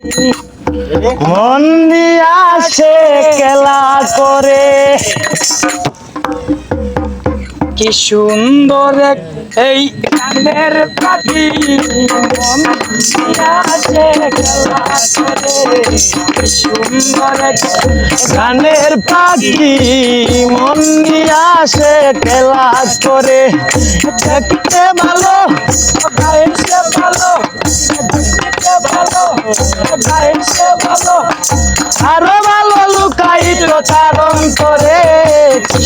মন দিয়া সে খেলা করে, কি সুন্দর এই গানের পাখি। মন দিয়া সে খেলা করে, কি সুন্দর গানের পাখি। মন দিয়া সে খেলা করে, দেখতে ভালো গাইছে ভালো, দেখতে ভালো গাইছে ভালো, আরো ভালো লুকাইত তার অন্তরে।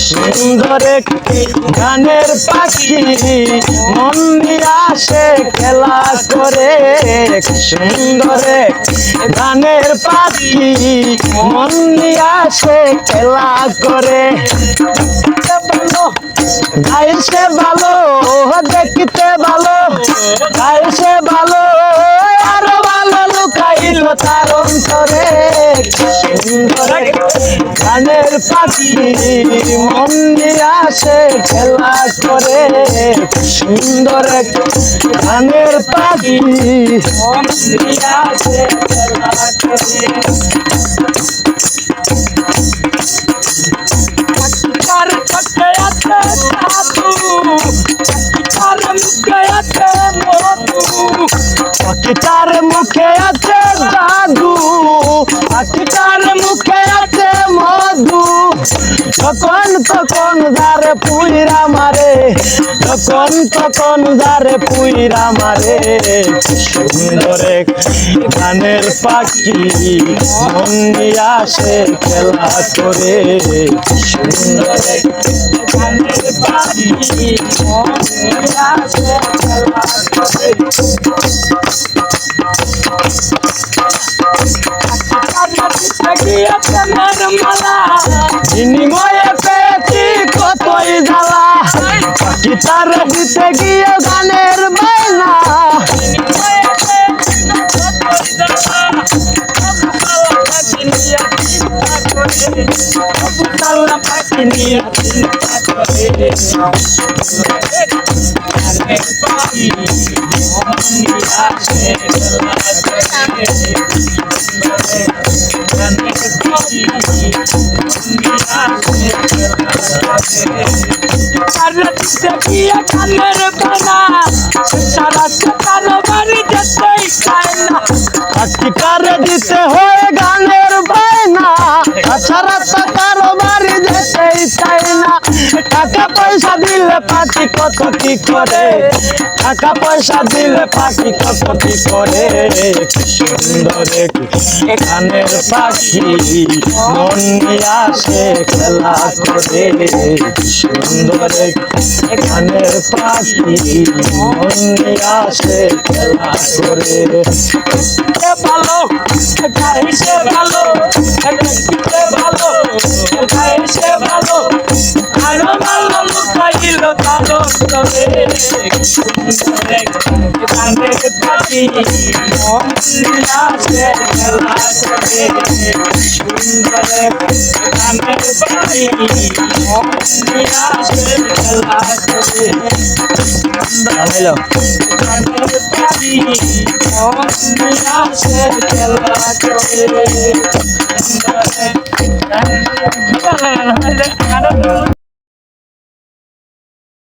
সুন্দর একটি গানের পাখি, মন দিয়া সে খেলা করে। সুন্দর গানের পাখি, মন দিয়া সে খেলা করে। গাইছে ভালো, দেখতে ভালো, গাইছে ভালো, আরো ভালো লুকাইল তার অন্তরে। সুন্দর গানের পাখি, মন দিয়া সে খেলা করে। সুন্দর গানের পাখি, মন দিয়া সে খেলা করে। তার চোখে আছে জাদু, তার মুখে আছে মধু, তার মুখে আছে জাদু, তার মুখে আছে মধু। তখন তখন যারে পুইরা মারে, তখন তখন যারে পুইরা মারে। সুন্দর গানের পাখি, মন দিয়া সে খেলা করে। সুন্দর গানের পাখি, মন দিয়া সে খেলা করে। বিনিময়ে পেয়েছি কতই জ্বালা, গিটার দিতে গিয়ে গানের বায়না। কারে দিতে হয় গানের বায়না, ছাড়া তো কারো বাড়ি যেতেই চাই না। টাকা পয়সা দিলে পাখি কত কি করে, টাকা পয়সা দিলে পাখি কত কি করে। সুন্দর গানের পাখি, মন দিয়া সে খেলা করে। সুন্দর গানের পাখি, মন দিয়া সে খেলা করে। ভালো গাইছে ভালো, দেখতে ভালো, গাইছে ভালো, আরো ভালো লুকাইল তার অন্তরে। গানের পাখি, মন দিয়া সে খেলা করে। সুন্দর গানের পাখি, মন দিয়া সে খেলা করে। গানের পাখি, মন দিয়া সে খেলা করে।